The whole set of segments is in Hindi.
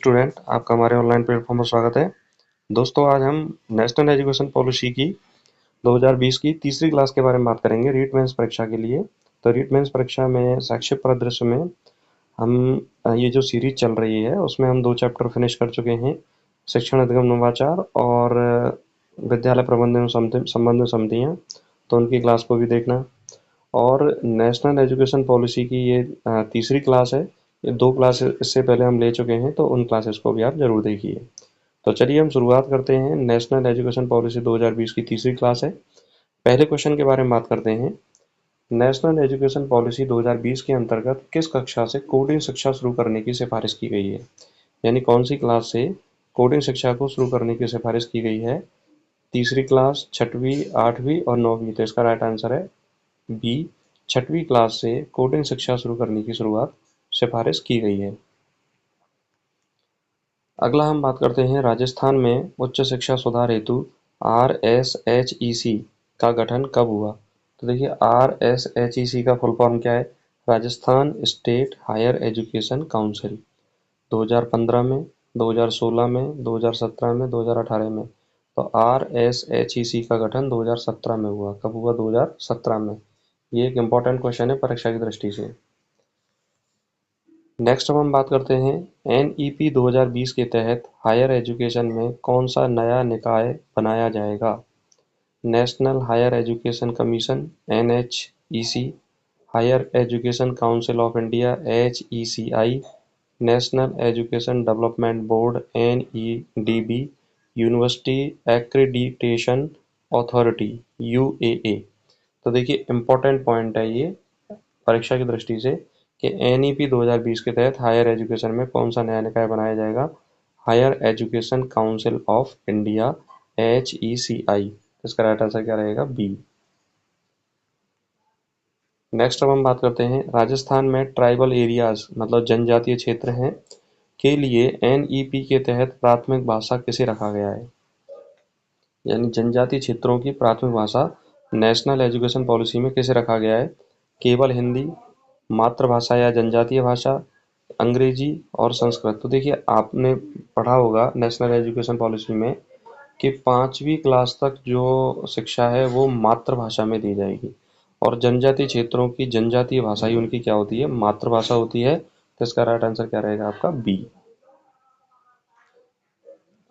स्टूडेंट, आपका हमारे ऑनलाइन प्लेटफॉर्म पर स्वागत है। दोस्तों, आज हम नेशनल एजुकेशन पॉलिसी की 2020 की तीसरी क्लास के बारे में बात करेंगे रीट मेंस परीक्षा के लिए। तो रीट मेंस परीक्षा में संक्षिप्त परिदृश्य में हम ये जो सीरीज चल रही है उसमें हम 2 चैप्टर फिनिश कर चुके हैं, शिक्षण अधिगम नवाचार और विद्यालय प्रबंधन एवं संबंधित समितियाँ। तो उनकी क्लास को भी देखना। और नेशनल एजुकेशन पॉलिसी की ये तीसरी क्लास है। ये 2 क्लास इससे पहले हम ले चुके हैं, तो उन क्लासेस को भी आप ज़रूर देखिए। तो चलिए हम शुरुआत करते हैं। नेशनल एजुकेशन पॉलिसी 2020 की तीसरी क्लास है। पहले क्वेश्चन के बारे में बात करते हैं। नेशनल एजुकेशन पॉलिसी 2020 के अंतर्गत किस कक्षा से कोडिंग शिक्षा शुरू करने की सिफारिश की गई है? यानी कौन सी क्लास से कोडिंग शिक्षा को शुरू करने की सिफारिश की गई है? तीसरी क्लास, छठवीं, आठवीं और नौवीं। तो इसका राइट आंसर है बी, छठवीं क्लास से कोडिंग शिक्षा शुरू करने की सिफारिश की गई है। अगला हम बात करते हैं राजस्थान में उच्च शिक्षा सुधार हेतु RSHEC का गठन कब हुआ? तो देखिए, RSHEC का फुल फॉर्म क्या है? Rajasthan state higher education council. 2015 में, 2016 में, 2017 में, 2018 में। तो RSHEC का गठन 2017 में हुआ। कब हुआ? 2017 में। ये एक इम्पॉर्टेंट क्वेश्चन है परीक्षा की दृष्टि से। नेक्स्ट अब हम बात करते हैं NEP 2020 के तहत हायर एजुकेशन में कौन सा नया निकाय बनाया जाएगा? National higher education commission NHEC, higher education council of India HECI, national education development board NEDB, university accreditation authority UAA। तो देखिए, इम्पोर्टेंट पॉइंट है ये परीक्षा की दृष्टि से कि NEP 2020 के तहत हायर एजुकेशन में कौन सा नया निकाय बनाया जाएगा? Higher education council of India HECI। इसका राइट आंसर क्या रहेगा? बी। नेक्स्ट अब हम बात करते हैं राजस्थान में ट्राइबल एरियाज मतलब जनजातीय क्षेत्र हैं के लिए NEP के तहत प्राथमिक भाषा किसे रखा गया है? यानी जनजातीय क्षेत्रों की प्राथमिक भाषा नेशनल एजुकेशन पॉलिसी में किसे रखा गया है? केवल हिंदी, मातृभाषा या जनजातीय भाषा, अंग्रेजी और संस्कृत। तो देखिए, आपने पढ़ा होगा नेशनल एजुकेशन पॉलिसी में कि 5वीं क्लास तक जो शिक्षा है वो मातृभाषा में दी जाएगी और जनजातीय क्षेत्रों की जनजातीय भाषा ही उनकी क्या होती है? मातृभाषा होती है। तो इसका राइट आंसर क्या रहेगा आपका? बी।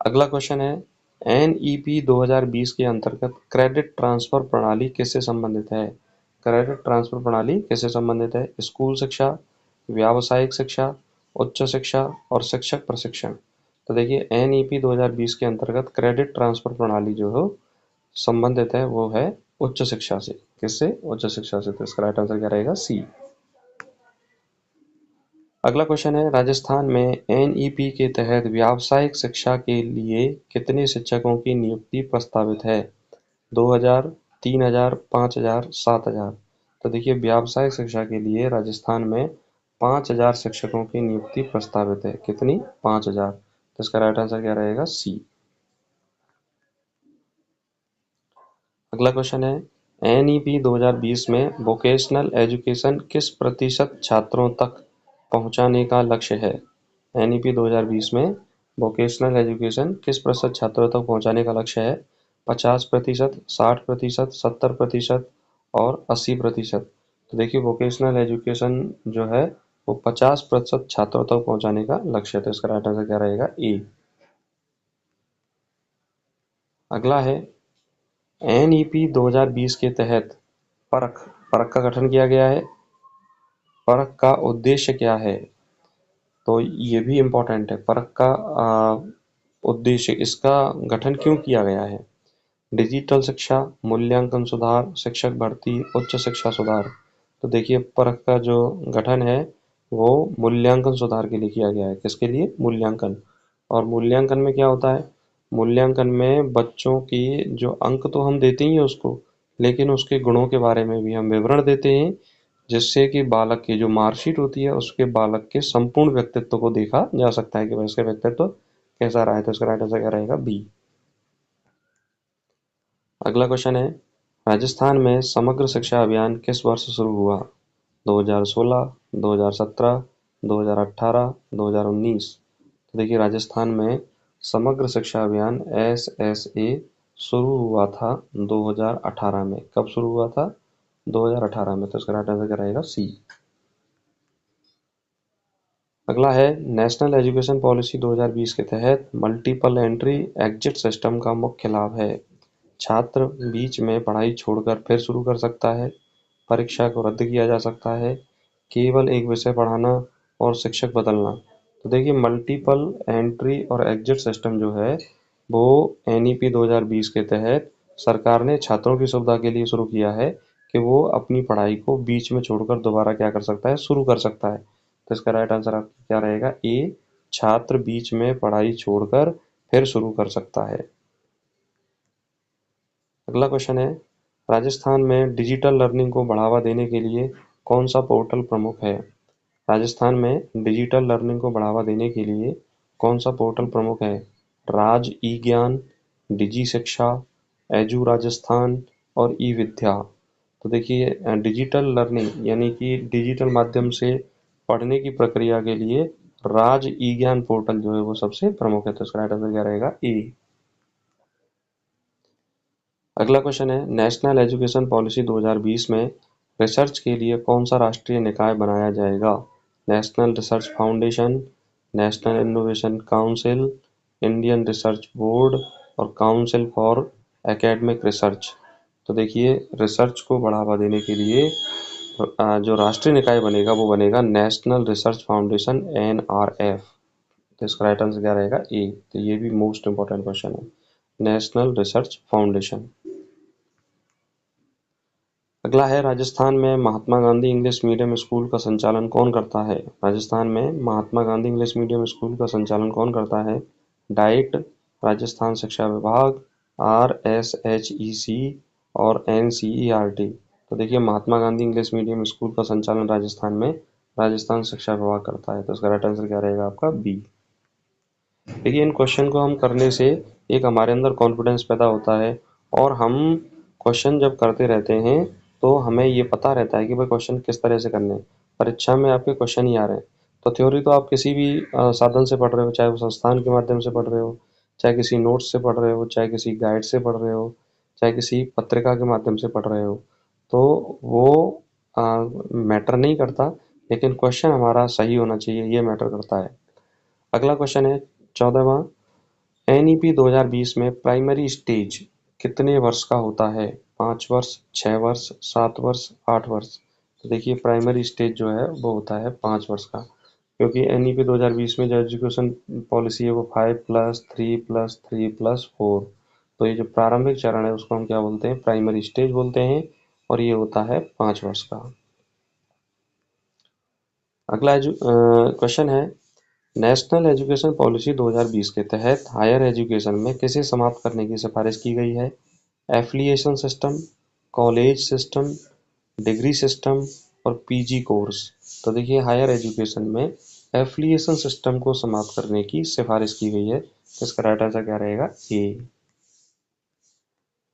अगला क्वेश्चन है NEP 2020 के अंतर्गत क्रेडिट ट्रांसफर प्रणाली किससे संबंधित है? क्रेडिट ट्रांसफर प्रणाली किससे संबंधित है? स्कूल शिक्षा, व्यावसायिक शिक्षा, उच्च शिक्षा और शिक्षक प्रशिक्षण। तो देखिए, NEP 2020 के अंतर्गत क्रेडिट ट्रांसफर प्रणाली जो है संबंधित है वो है उच्च शिक्षा से। किससे? उच्च शिक्षा से। तो इसका राइट आंसर क्या रहेगा? सी। अगला क्वेश्चन है राजस्थान में NEP के तहत व्यावसायिक शिक्षा के लिए कितने शिक्षकों की नियुक्ति प्रस्तावित है? 2000, 3000, 5000, 7000। तो देखिए, व्यावसायिक शिक्षा के लिए राजस्थान में 5000 शिक्षकों की नियुक्ति प्रस्तावित है। कितनी? 5000। तो इसका राइट आंसर क्या रहेगा? सी। अगला क्वेश्चन है NEP 2020 में वोकेशनल एजुकेशन किस प्रतिशत छात्रों तक पहुंचाने का लक्ष्य है? NEP 2020 में वोकेशनल एजुकेशन किस प्रतिशत छात्रों तक पहुंचाने का लक्ष्य है? 50%, 60%, 70% और 80%। तो देखिए, वोकेशनल एजुकेशन जो है वो 50% छात्रों तक पहुंचाने का लक्ष्य है। तो इसका राइट आंसर क्या रहेगा? ए। अगला है NEP 2020 के तहत परख परख का गठन किया गया है। परख का उद्देश्य क्या है? तो ये भी इम्पोर्टेंट है। परख का उद्देश्य, इसका गठन क्यों किया गया है? डिजिटल शिक्षा, मूल्यांकन सुधार, शिक्षक भर्ती, उच्च शिक्षा सुधार। तो देखिए, परख का जो गठन है वो मूल्यांकन सुधार के लिए किया गया है। किसके लिए? मूल्यांकन। और मूल्यांकन में क्या होता है? मूल्यांकन में बच्चों की जो अंक तो हम देते ही हैं उसको, लेकिन उसके गुणों के बारे में भी हम विवरण देते हैं, जिससे कि बालक की जो मार्कशीट होती है उसके बालक के संपूर्ण व्यक्तित्व को देखा जा सकता है कि भाई इसका व्यक्तित्व कैसा रहा है। तो इसका राइट आंसर क्या रहेगा? बी। अगला क्वेश्चन है राजस्थान में समग्र शिक्षा अभियान किस वर्ष शुरू हुआ? 2016, 2017, 2018, 2019। तो देखिए राजस्थान में समग्र शिक्षा अभियान SSA शुरू हुआ था 2018 में। कब शुरू हुआ था? 2018 में। तो इसका राइट आंसर क्या रहेगा? सी। अगला है नेशनल एजुकेशन पॉलिसी 2020 के तहत मल्टीपल एंट्री एग्जिट सिस्टम का मुख्य लाभ है। छात्र बीच में पढ़ाई छोड़कर फिर शुरू कर सकता है, परीक्षा को रद्द किया जा सकता है, केवल एक विषय पढ़ाना और शिक्षक बदलना। तो देखिए मल्टीपल एंट्री और एग्जिट सिस्टम जो है वो NEP 2020 के तहत सरकार ने छात्रों की सुविधा के लिए शुरू किया है कि वो अपनी पढ़ाई को बीच में छोड़कर दोबारा क्या कर सकता है? शुरू कर सकता है। तो इसका राइट आंसर आपका क्या रहेगा? ए। छात्र बीच में पढ़ाई छोड़कर फिर शुरू कर सकता है। अगला क्वेश्चन है राजस्थान में डिजिटल लर्निंग को बढ़ावा देने के लिए कौन सा पोर्टल प्रमुख है? राजस्थान में डिजिटल लर्निंग को बढ़ावा देने के लिए कौन सा पोर्टल प्रमुख है? राज ई ज्ञान, डिजी शिक्षा, एजू राजस्थान और ई विद्या। तो देखिए डिजिटल लर्निंग यानी कि डिजिटल माध्यम से पढ़ने की प्रक्रिया के लिए राज ई ज्ञान पोर्टल जो है वो सबसे प्रमुख है। तो इसका राइट आंसर क्या रहेगा? ए। अगला क्वेश्चन है नेशनल एजुकेशन पॉलिसी 2020 में रिसर्च के लिए कौन सा राष्ट्रीय निकाय बनाया जाएगा? National research foundation, national innovation council, Indian research board और काउंसिल फॉर एकेडमिक रिसर्च। तो देखिए रिसर्च को बढ़ावा देने के लिए जो राष्ट्रीय निकाय बनेगा वो बनेगा नेशनल रिसर्च फाउंडेशन NRF। तो इसका राइट आंसर क्या रहेगा? ए। तो ये भी मोस्ट इंपॉर्टेंट क्वेश्चन है, नेशनल रिसर्च फाउंडेशन। अगला है राजस्थान में Mahatma Gandhi English medium school का संचालन कौन करता है? राजस्थान में Mahatma Gandhi English medium school का संचालन कौन करता है? डाइट, राजस्थान शिक्षा विभाग, RSHEC और NCERT। तो देखिए Mahatma Gandhi English medium school का संचालन राजस्थान में राजस्थान शिक्षा विभाग करता है। तो इसका राइट आंसर क्या रहेगा आपका? बी। देखिए इन क्वेश्चन को हम करने से एक हमारे अंदर कॉन्फिडेंस पैदा होता है और हम क्वेश्चन जब करते रहते हैं तो हमें ये पता रहता है कि भाई क्वेश्चन किस तरह से करने हैं। परीक्षा में आपके क्वेश्चन ही आ रहे हैं तो थ्योरी तो आप किसी भी साधन से पढ़ रहे हो, चाहे वो संस्थान के माध्यम से पढ़ रहे हो, चाहे किसी नोट्स से पढ़ रहे हो, चाहे किसी गाइड से पढ़ रहे हो, चाहे किसी पत्रिका के माध्यम से पढ़ रहे हो, तो वो मैटर नहीं करता, लेकिन क्वेश्चन हमारा सही होना चाहिए, ये मैटर करता है। अगला क्वेश्चन है 14वां, NEP 2020 में प्राइमरी स्टेज कितने वर्ष का होता है? 5 वर्ष, 6 वर्ष, 7 वर्ष, 8 वर्ष। तो देखिए प्राइमरी स्टेज जो है वो होता है 5 वर्ष का, क्योंकि NEP 2020 में जो एजुकेशन पॉलिसी है वो 5+3+3+4। तो ये जो प्रारंभिक चरण है उसको हम क्या बोलते हैं? प्राइमरी स्टेज बोलते हैं और ये होता है 5 वर्ष का। अगला क्वेश्चन है नेशनल एजुकेशन पॉलिसी 2020 के तहत हायर एजुकेशन में किसे समाप्त करने की सिफारिश की गई है? Affiliation system, college system, degree system और पीजी कोर्स। तो देखिए हायर एजुकेशन में एफिलिएशन सिस्टम को समाप्त करने की सिफारिश की गई है। तो इसका राइट आंसर क्या रहेगा? ए।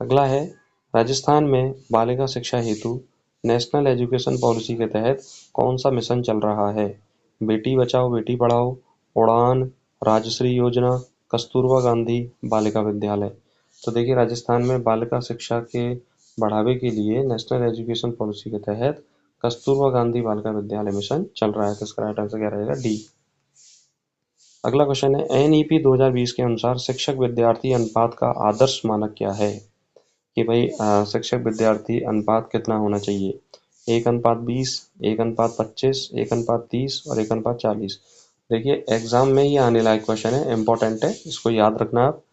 अगला है राजस्थान में बालिका शिक्षा हेतु नेशनल एजुकेशन पॉलिसी के तहत कौन सा मिशन चल रहा है? बेटी बचाओ बेटी पढ़ाओ, उड़ान, राजश्री योजना, कस्तूरबा गांधी बालिका विद्यालय। तो देखिए राजस्थान में बालिका शिक्षा के बढ़ावे के लिए नेशनल एजुकेशन पॉलिसी के तहत कस्तूरबा गांधी बालिका विद्यालय मिशन चल रहा है। तो इसका राइट आंसर क्या रहेगा? डी। अगला क्वेश्चन है NEP 2020 के अनुसार शिक्षक विद्यार्थी अनुपात का आदर्श मानक क्या है? कि भाई शिक्षक विद्यार्थी अनुपात कितना होना चाहिए? 1:20, 1:25, 1:30 और 1:40। देखिए एग्जाम में ये आने लायक क्वेश्चन है, इंपॉर्टेंट है, इसको याद रखना आप।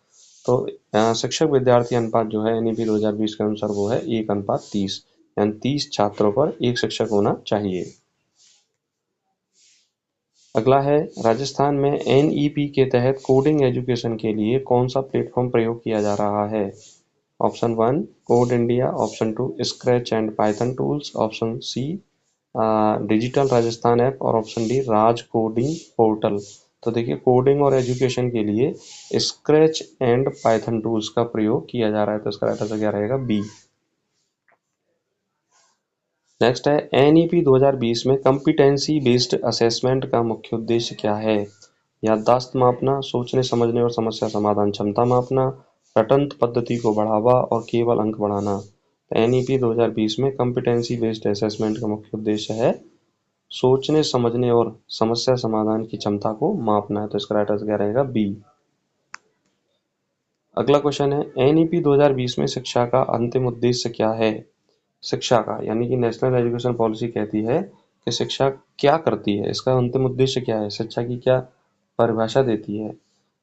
तो शिक्षक विद्यार्थी अनुपात जो है NEP 2020 के अनुसार वो है 1:30, यानी 30 छात्रों पर एक शिक्षक होना चाहिए। अगला है राजस्थान में NEP के तहत कोडिंग एजुकेशन के लिए कौन सा प्लेटफॉर्म प्रयोग किया जा रहा है? Option 1 code India, option 2 scratch and python tools, option C digital Rajasthan app और option D Raj coding portal. तो देखिए कोडिंग और एजुकेशन के लिए स्क्रैच एंड पाइथन टूल्स का प्रयोग किया जा रहा है। तो इसका राइट आंसर क्या रहेगा? बी। नेक्स्ट है NEP 2020 में कॉम्पिटेंसी बेस्ड असेसमेंट का मुख्य उद्देश्य क्या है? याददाश्त मापना, सोचने समझने और समस्या समाधान क्षमता मापना, रटंत पद्धति को बढ़ावा और केवल अंक बढ़ाना। एनईपी 2020 में कॉम्पिटेंसी बेस्ड असेसमेंट का मुख्य उद्देश्य है सोचने समझने और समस्या समाधान की क्षमता को मापना है। तो इसका राइट आंसर क्या रहेगा? बी। अगला क्वेश्चन है, एनईपी 2020 में शिक्षा का अंतिम उद्देश्य क्या है? शिक्षा का यानी कि नेशनल एजुकेशन पॉलिसी कहती है कि शिक्षा क्या करती है, इसका अंतिम उद्देश्य क्या है, शिक्षा की क्या परिभाषा देती है।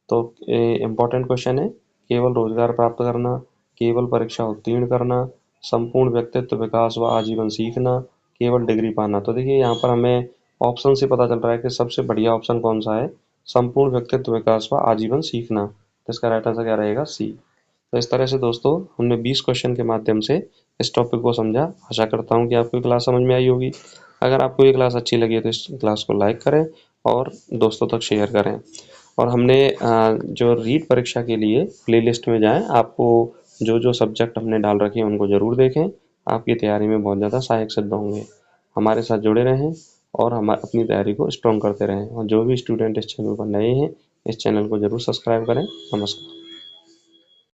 तो इम्पोर्टेंट क्वेश्चन है, केवल रोजगार प्राप्त करना, केवल परीक्षा उत्तीर्ण करना, संपूर्ण व्यक्तित्व विकास व आजीवन सीखना, केवल डिग्री पाना। तो देखिए यहाँ पर हमें ऑप्शन से पता चल रहा है कि सबसे बढ़िया ऑप्शन कौन सा है, संपूर्ण व्यक्तित्व विकास व आजीवन सीखना। तो इसका राइट आंसर क्या रहेगा? सी। तो इस तरह से दोस्तों हमने 20 क्वेश्चन के माध्यम से इस टॉपिक को समझा। आशा करता हूँ कि आपको ये क्लास समझ में आई होगी। अगर आपको ये क्लास अच्छी लगी है तो इस क्लास को लाइक करें और दोस्तों तक शेयर करें। और हमने जो रीट परीक्षा के लिए प्लेलिस्ट में जाएं, आपको जो जो सब्जेक्ट हमने डाल रखे हैं उनको ज़रूर देखें, आपकी तैयारी में बहुत ज़्यादा सहायक सिद्ध होंगे। हमारे साथ जुड़े रहें और हम अपनी तैयारी को स्ट्रॉन्ग करते रहें। और जो भी स्टूडेंट इस चैनल पर नए हैं, इस चैनल को ज़रूर सब्सक्राइब करें। नमस्कार।